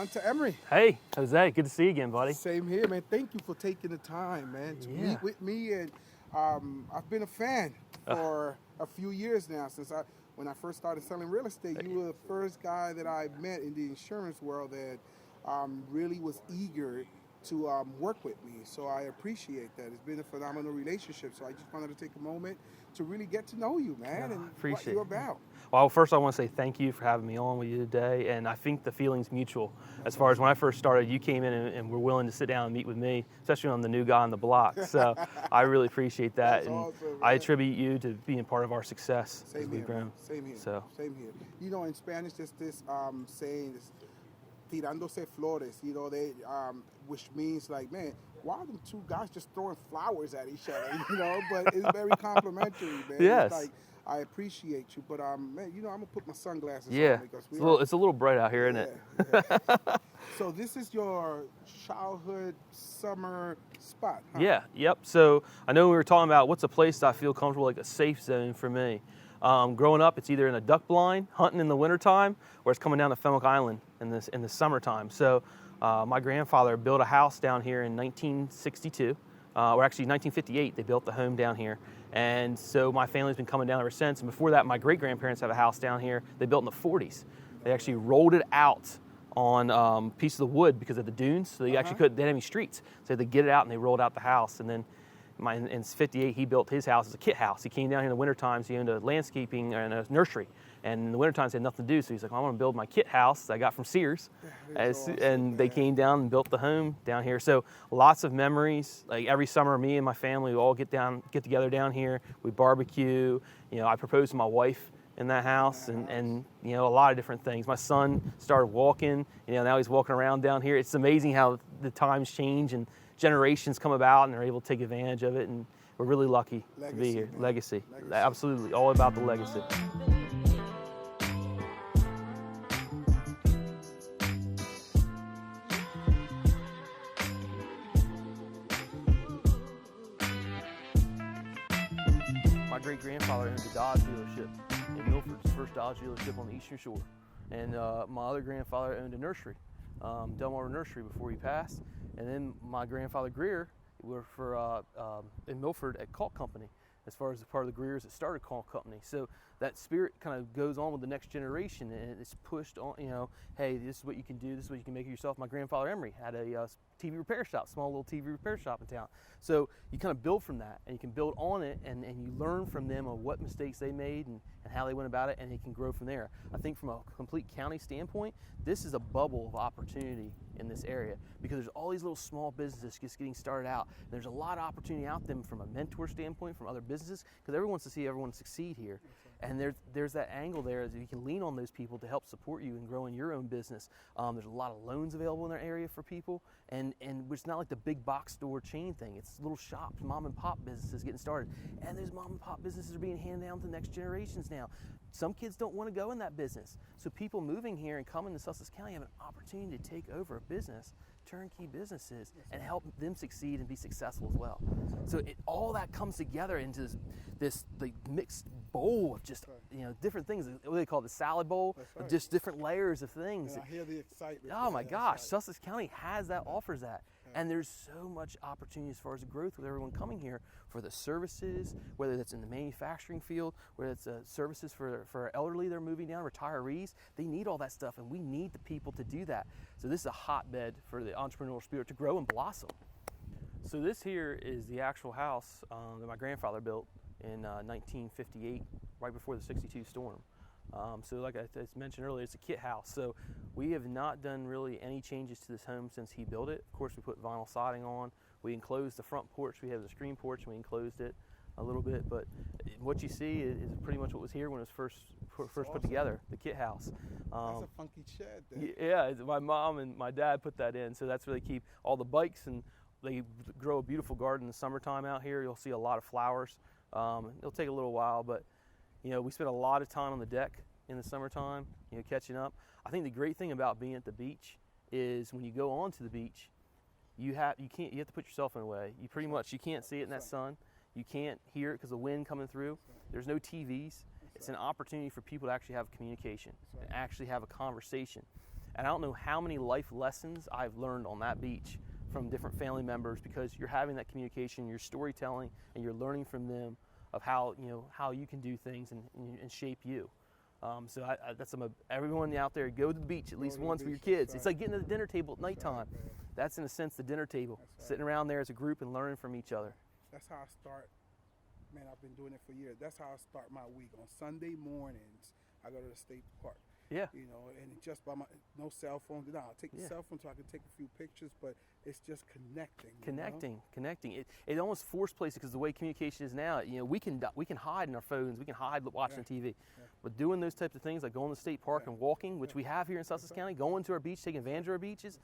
Hunter Emory. Hey, Jose, good to see you again, buddy. Same here, man. Thank you for taking the time, man, to meet with me. And I've been a fan for a few years now. When I first started selling real estate, you were the first guy that I met in the insurance world that really was eager to work with me. So I appreciate that. It's been a phenomenal relationship. So I just wanted to take a moment to really get to know you, man, and what you're about. Well, first I want to say thank you for having me on with you today, and I think the feeling's mutual. As far as when I first started, you came in and were willing to sit down and meet with me, especially on the new guy on the block. So I really appreciate that, That's and awesome, I attribute you to being part of our success as we've grown. Same here. So. Same here. You know, in Spanish, there's this saying, this, tirándose flores, you know, which means like, man, why are them two guys just throwing flowers at each other, you know? But it's very complimentary, man. Yes. It's like, I appreciate you, but man, you know, I'm gonna put my sunglasses on because it's a little bright out here, isn't it? Yeah. So this is your childhood summer spot, huh? Yep. So I know we were talking about what's a place that I feel comfortable, like a safe zone for me. Growing up, it's either in a duck blind, hunting in the wintertime, or it's coming down to Fenwick Island in the summertime. So my grandfather built a house down here in 1962, or actually 1958, they built the home down here. And so my family's been coming down ever since. And before that, my great-grandparents have a house down here they built in the 40s. They actually rolled it out on pieces of wood because of the dunes. So they actually couldn't, they didn't have any streets. So they get it out and they rolled out the house. And then in 58, he built his house as a kit house. He came down here in the winter times. He owned a landscaping and a nursery. And in the winter times, he had nothing to do. So he's like, well, I want to build my kit house that I got from Sears. They came down and built the home down here. So lots of memories. Like every summer, me and my family, we all get together down here. We barbecue. You know, I proposed to my wife in that house, and you know, a lot of different things. My son started walking. You know, now he's walking around down here. It's amazing how the times change and generations come about and they're able to take advantage of it, and we're really lucky to be here. Legacy. Absolutely, all about the legacy. My great-grandfather owned a Dodge dealership in Milford, the first Dodge dealership on the Eastern Shore, and my other grandfather owned a nursery, Delmar Nursery, before he passed. And then my grandfather Greer worked for in Milford at Caulk Company, as far as the part of the Greers that started Caulk Company. So that spirit kind of goes on with the next generation, and it's pushed on. You know, hey, this is what you can do. This is what you can make of yourself. My grandfather Emory had a TV repair shop, small little TV repair shop in town. So you kind of build from that, and you can build on it, and you learn from them on what mistakes they made and how they went about it, and you can grow from there. I think from a complete county standpoint, this is a bubble of opportunity in this area, because there's all these little small businesses just getting started out. There's a lot of opportunity out there from a mentor standpoint, from other businesses, because everyone wants to see everyone succeed here. And there's that angle there that you can lean on those people to help support you in growing your own business. There's a lot of loans available in their area for people, and it's not like the big box store chain thing. It's little shops, mom and pop businesses getting started. And those mom and pop businesses are being handed down to the next generations now. Some kids don't want to go in that business. So people moving here and coming to Sussex County have an opportunity to take over a business, turnkey businesses, and help them succeed and be successful as well. So all that comes together into this like mixed bowl of just different things. What they call the salad bowl, of just different layers of things. And I hear the excitement. Oh my gosh, Sussex County has that, offers that. And there's so much opportunity as far as the growth with everyone coming here for the services, whether that's in the manufacturing field, whether it's services for elderly that are moving down, retirees. They need all that stuff, and we need the people to do that. So this is a hotbed for the entrepreneurial spirit to grow and blossom. So this here is the actual house that my grandfather built in 1958, right before the '62 storm. So like I mentioned earlier, it's a kit house. So we have not done really any changes to this home since he built it. Of course, we put vinyl siding on. We enclosed the front porch. We have the screen porch, and we enclosed it a little bit. But what you see is pretty much what was here when it was first put together, the kit house. That's a funky shed there. Yeah, my mom and my dad put that in. So that's where they keep all the bikes, and they grow a beautiful garden in the summertime out here. You'll see a lot of flowers. It'll take a little while, but we spend a lot of time on the deck in the summertime, catching up. I think the great thing about being at the beach is when you go onto the beach, you have to put yourself in a way. You can't see it in that sun. You can't hear it because of the wind coming through. There's no TVs. It's an opportunity for people to actually have communication and actually have a conversation. And I don't know how many life lessons I've learned on that beach from different family members, because you're having that communication, you're storytelling, and you're learning from them of how you can do things and shape you. So that's everyone out there, go to the beach at least once with your kids. It's like getting to the dinner table at nighttime. That's in a sense the dinner table, sitting around there as a group and learning from each other. That's how I start. Man, I've been doing it for years. That's how I start my week. On Sunday mornings, I go to the state park. Yeah. You know, and just by no cell phone. No, I'll take the cell phone so I can take a few pictures, but it's just connecting. Connecting. It almost forced places, because the way communication is now, we can hide in our phones, we can hide watching TV. Yeah. But doing those types of things, like going to the state park and walking, which we have here in Sussex County, going to our beach, taking advantage of our beaches,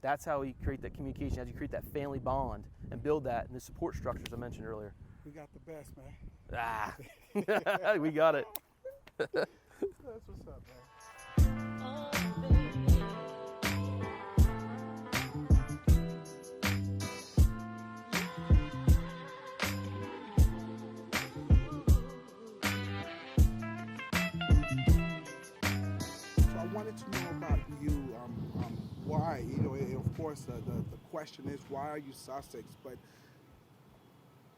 that's how we create that communication, as you create that family bond and build that, and the support structures I mentioned earlier. We got the best, man. We got it. That's what's up, man. So I wanted to know about you. Why? Of course, the question is, why are you Sussex? But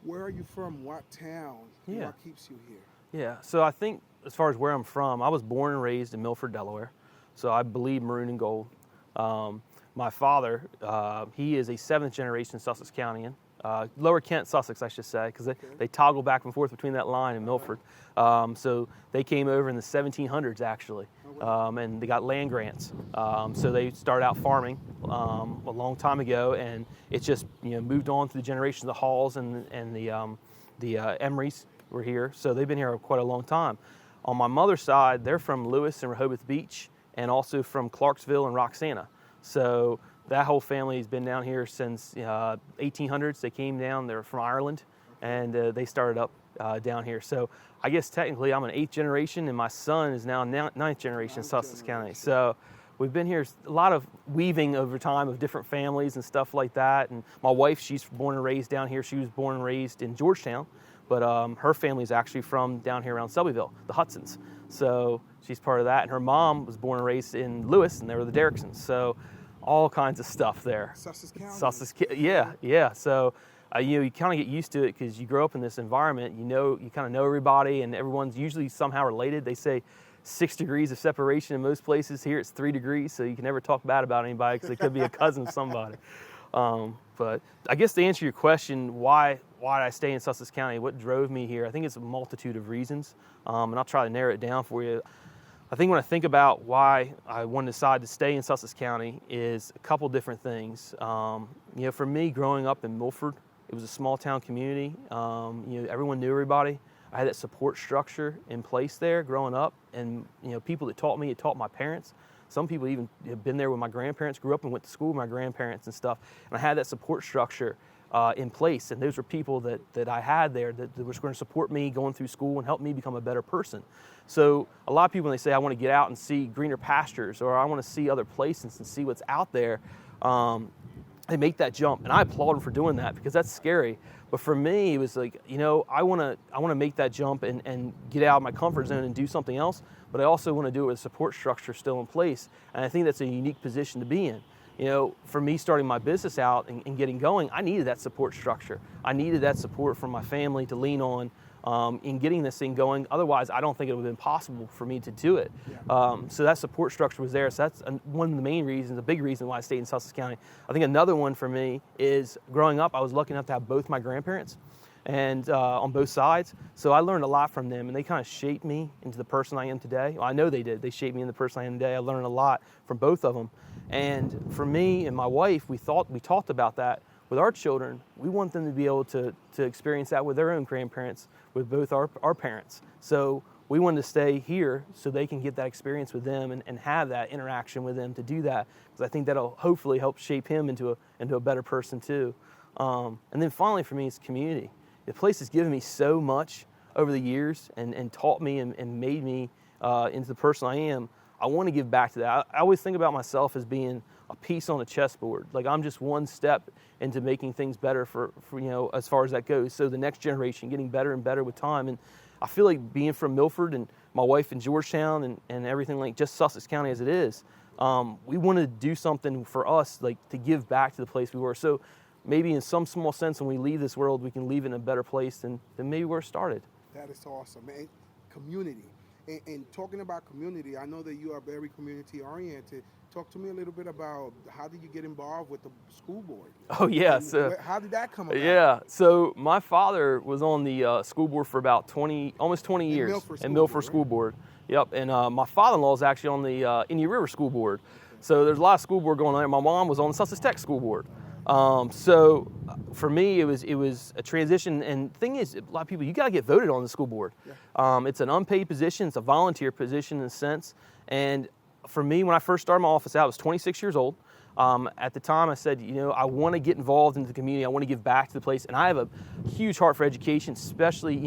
where are you from? What town? Yeah. What keeps you here? Yeah, so I think as far as where I'm from, I was born and raised in Milford, Delaware. So I believe maroon and gold. My father, he is a 7th generation Sussex Countyan. Lower Kent, Sussex, I should say, because they toggle back and forth between that line in Milford. So they came over in the 1700s, actually, and they got land grants. So they started out farming a long time ago, and it just moved on through the generations. The Halls and the Emorys were here, so they've been here quite a long time. On my mother's side, they're from Lewis and Rehoboth Beach, and also from Clarksville and Roxana. So that whole family has been down here since 1800s. They came down, they're from Ireland, and they started up down here. So I guess technically I'm an 8th generation, and my son is now 9th generation Sussex County. So we've been here, a lot of weaving over time of different families and stuff like that. And my wife, she's born and raised down here. She was born and raised in Georgetown, but her family is actually from down here around Selbyville, the Hudsons. So she's part of that. And her mom was born and raised in Lewis, and they were the Derricksons. So all kinds of stuff there. Sussex County. County. Yeah. So you kind of get used to it, because you grow up in this environment. You kind of know everybody, and everyone's usually somehow related. They say 6 degrees of separation in most places. Here it's 3 degrees, so you can never talk bad about anybody, because it could be a cousin of somebody. But I guess to answer your question, why did I stay in Sussex County? What drove me here? I think it's a multitude of reasons, and I'll try to narrow it down for you. I think when I think about why I wanted to decide to stay in Sussex County is a couple different things. For me, growing up in Milford, it was a small town community. Everyone knew everybody. I had that support structure in place there growing up, and people that taught me, it taught my parents. Some people even have been there with my grandparents, grew up and went to school with my grandparents and stuff. And I had that support structure in place, and those were people that I had there that was going to support me going through school and help me become a better person. So a lot of people, when they say, I want to get out and see greener pastures, or I want to see other places and see what's out there, they make that jump. And I applaud them for doing that, because that's scary. But for me, it was like, I want to make that jump and get out of my comfort zone and do something else, but I also want to do it with a support structure still in place. And I think that's a unique position to be in. For me starting my business out and getting going, I needed that support structure. I needed that support from my family to lean on in getting this thing going. Otherwise, I don't think it would have been possible for me to do it. Yeah. So that support structure was there. So that's one of the main reasons, a big reason why I stayed in Sussex County. I think another one for me is growing up, I was lucky enough to have both my grandparents, and on both sides. So I learned a lot from them, and they kind of shaped me into the person I am today. Well, I know they did. They shaped me into the person I am today. I learned a lot from both of them. And for me and my wife, we talked about that with our children. We want them to be able to experience that with their own grandparents, with both our parents. So we wanted to stay here so they can get that experience with them and have that interaction with them to do that, because I think that'll hopefully help shape him into a better person too. And then finally for me, it's community. The place has given me so much over the years and taught me and made me into the person I am. I want to give back to that. I always think about myself as being a piece on a chessboard. Like I'm just one step into making things better for as far as that goes. So the next generation getting better and better with time. And I feel like being from Milford and my wife in Georgetown and everything, like just Sussex County as it is, we wanted to do something for us, like to give back to the place we were. So maybe in some small sense, when we leave this world, we can leave it in a better place than maybe where it started. That is awesome. And community. And talking about community, I know that you are very community oriented. Talk to me a little bit about how did you get involved with the school board? Oh, yeah. So, how did that come about? Yeah. So my father was on the school board for about almost 20 years. In Milford School Board. Yep. And my father-in-law is actually on the Indian River School Board. Okay. So there's a lot of school board going on there. My mom was on the Sussex Tech School Board. So for me, it was a transition. And the thing is, a lot of people, you got to get voted on the school board. Yeah. It's an unpaid position. It's a volunteer position in a sense. And for me, when I first started my office out, I was 26 years old. At the time, I said, I want to get involved in the community. I want to give back to the place. And I have a huge heart for education, especially,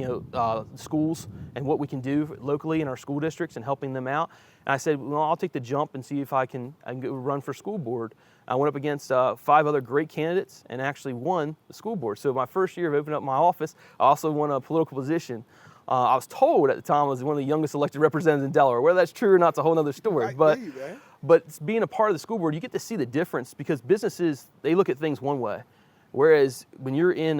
schools and what we can do locally in our school districts and helping them out. And I said, well, I'll take the jump and see if I can go run for school board. I went up against 5 other great candidates and actually won the school board. So my first year of opening up my office, I also won a political position. I was told at the time I was one of the youngest elected representatives in Delaware. Whether that's true or not, it's a whole other story. But being a part of the school board, you get to see the difference because businesses, they look at things one way. Whereas when you're in,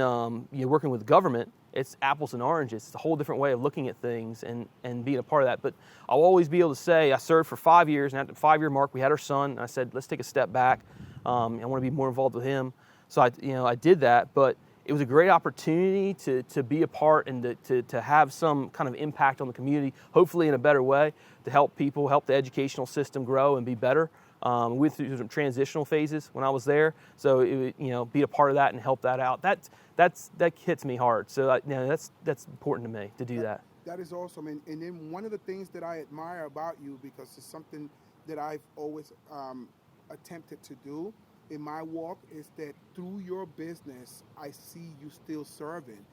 you're working with government, it's apples and oranges. It's a whole different way of looking at things and being a part of that. But I'll always be able to say I served for 5 years, and at the 5-year mark, we had our son. And I said, let's take a step back. I want to be more involved with him. So I did that, but it was a great opportunity to be a part and to have some kind of impact on the community, hopefully in a better way, to help people, help the educational system grow and be better. We went through some transitional phases when I was there, so be a part of that and help that out. That hits me hard. So that's important to me to do that. That is awesome. And then one of the things that I admire about you, because it's something that I've always attempted to do in my walk, is that through your business, I see you still serving.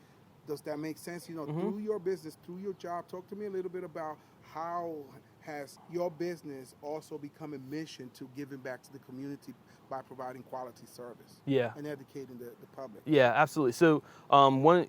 Does that make sense? Through your business, through your job, talk to me a little bit about how has your business also become a mission to giving back to the community by providing quality service and educating the public. Yeah, absolutely. So one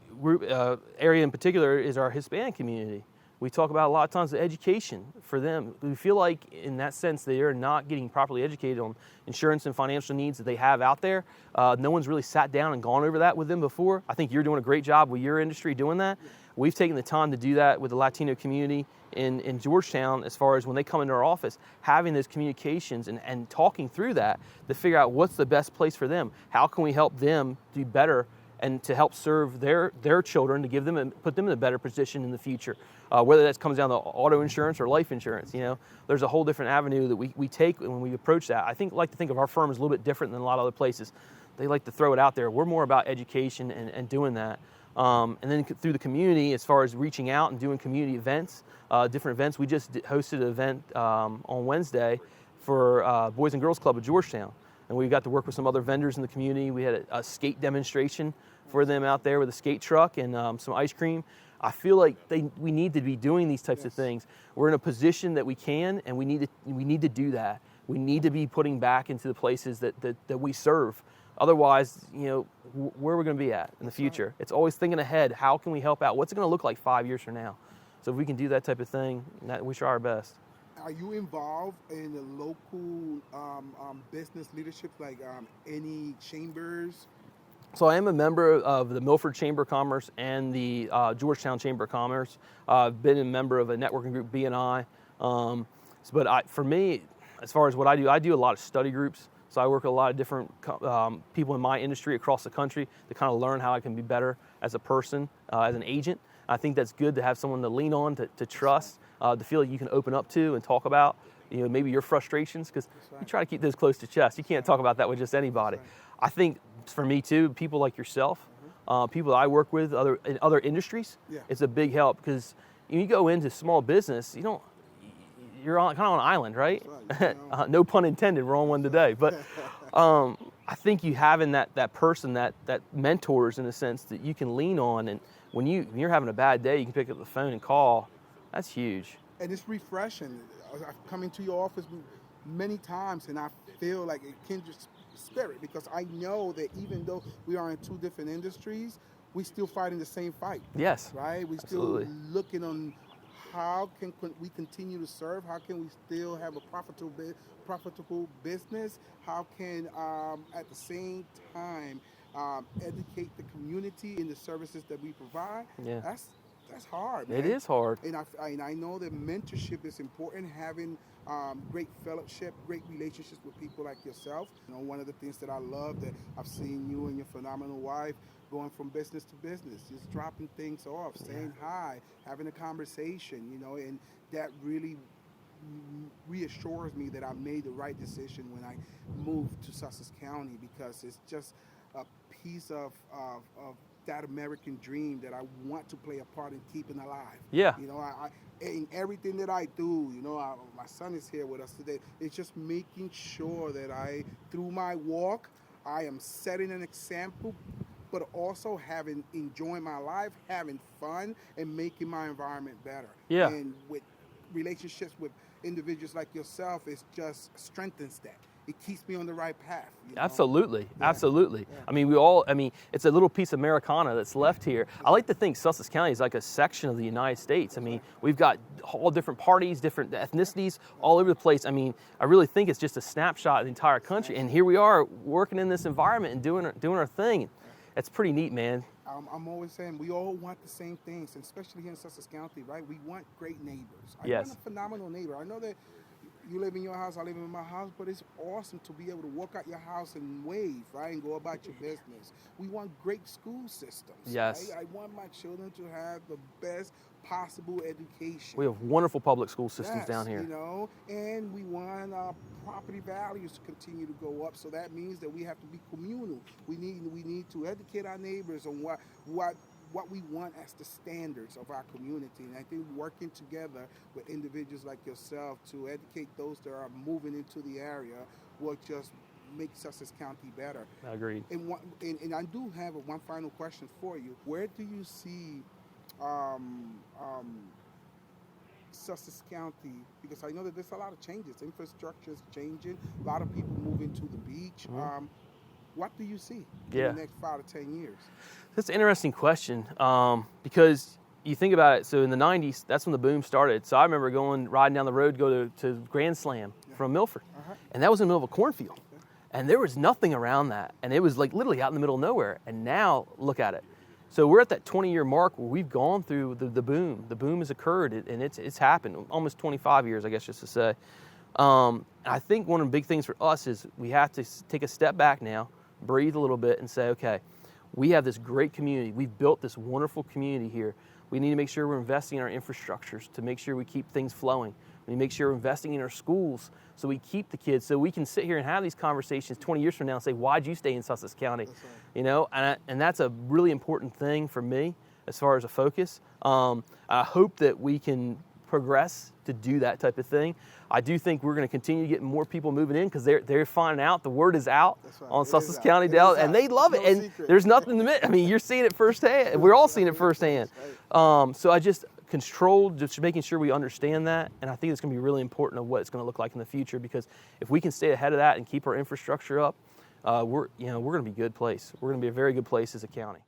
area in particular is our Hispanic community. We talk about a lot of times the education for them. We feel like in that sense they are not getting properly educated on insurance and financial needs that they have out there. No one's really sat down and gone over that with them before. I think you're doing a great job with your industry doing that. Yeah. We've taken the time to do that with the Latino community in Georgetown as far as when they come into our office, having those communications and talking through that to figure out what's the best place for them. How can we help them do better and to help serve their children, to give them and put them in a better position in the future. Whether that comes down to auto insurance or life insurance, there's a whole different avenue that we take when we approach that. I like to think of our firm as a little bit different than a lot of other places. They like to throw it out there. We're more about education and doing that. And then through the community, as far as reaching out and doing community events, different events. We just hosted an event on Wednesday for Boys and Girls Club of Georgetown. And we got to work with some other vendors in the community. We had a skate demonstration for them out there with a skate truck and some ice cream. I feel like we need to be doing these types of things. We're in a position that we can, and we need to do that. We need to be putting back into the places that we serve. Otherwise, where are we going to be at in the future? Right. It's always thinking ahead. How can we help out? What's it going to look like 5 years from now? So if we can do that type of thing, we try our best. Are you involved in the local business leadership, like any chambers? So I am a member of the Milford Chamber of Commerce and the Georgetown Chamber of Commerce. I've been a member of a networking group, B&I. But for me, as far as what I do a lot of study groups. So I work with a lot of different people in my industry across the country to kind of learn how I can be better as a person, as an agent. I think that's good to have someone to lean on, to trust, to feel like you can open up to and talk about, maybe your frustrations, because you try to keep those close to chest. You can't talk about that with just anybody. I think for me too, people like yourself, people that I work with in other industries, it's a big help because you go into small business, you're kind of on an island, right? No pun intended. We're on one today, but I think you having that person that mentors in a sense that you can lean on, and when you're having a bad day, you can pick up the phone and call. That's huge. And it's refreshing. I've come into your office many times, and I feel like a kindred spirit because I know that even though we are in two different industries, we still fighting the same fight. Yes. Right? We Absolutely. Still looking on how can we continue to serve? How can we still have a profitable business? How can, at the same time, educate the community in the services that we provide? Yeah. That's hard, man. It is hard. And I know that mentorship is important, having great fellowship, great relationships with people like yourself. You know, one of the things that I love that I've seen you and your phenomenal wife going from business to business, just dropping things off, saying hi, having a conversation, you know, and that really reassures me that I made the right decision when I moved to Sussex County, because it's just a piece of that American dream that I want to play a part in keeping alive. Yeah. You know, I in everything that I do, you know, my son is here with us today. It's just making sure that through my walk, I am setting an example, but also enjoying my life, having fun, and making my environment better. Yeah. And with relationships with individuals like yourself, it just strengthens that. It keeps me on the right path. You know? Absolutely, Yeah. absolutely. Yeah. I mean, it's a little piece of Americana that's left here. I like to think Sussex County is like a section of the United States. I mean, we've got all different parties, different ethnicities all over the place. I mean, I really think it's just a snapshot of the entire country. And here we are working in this environment and doing our thing. It's pretty neat, man. I'm always saying we all want the same things, and especially here in Sussex County, right? We want great neighbors. I Yes. want a phenomenal neighbor. I know that you live in your house, I live in my house, but it's awesome to be able to walk out your house and wave, right, and go about your business. We want great school systems. Yes. Right? I want my children to have the best possible education. We have wonderful public school systems Yes, down here. You know, and we want property values to continue to go up. So that means that we have to be communal. We need to educate our neighbors on what we want as the standards of our community. And I think working together with individuals like yourself to educate those that are moving into the area will just make Sussex County better. Agreed. And I do have one final question for you. Where do you see Sussex County, because I know that there's a lot of changes. Infrastructure is changing. A lot of people moving to the beach. Mm-hmm. What do you see in the next 5 to 10 years? That's an interesting question, because you think about it. So in the 90s, that's when the boom started. So I remember riding down the road, go to Grand Slam from Milford. And that was in the middle of a cornfield. And there was nothing around that. And it was like literally out in the middle of nowhere. And now look at it. So we're at that 20-year mark where we've gone through the boom. The boom has occurred, and it's happened, almost 25 years, I guess, just to say. I think one of the big things for us is we have to take a step back now, breathe a little bit, and say, okay, we have this great community. We've built this wonderful community here. We need to make sure we're investing in our infrastructures to make sure we keep things flowing. We need to make sure we're investing in our schools so we keep the kids, so we can sit here and have these conversations 20 years from now and say, why'd you stay in Sussex County? That's right. You know, and that's a really important thing for me as far as a focus. I hope that we can progress to do that type of thing. I do think we're going to continue to get more people moving in because they're finding out, the word is out on Sussex County Dell, and they love it. And there's nothing to miss. I mean, you're seeing it firsthand. We're all seeing it firsthand. So I just making sure we understand that, and I think it's going to be really important of what it's going to look like in the future, because if we can stay ahead of that and keep our infrastructure up, we're going to be a good place. We're going to be a very good place as a county.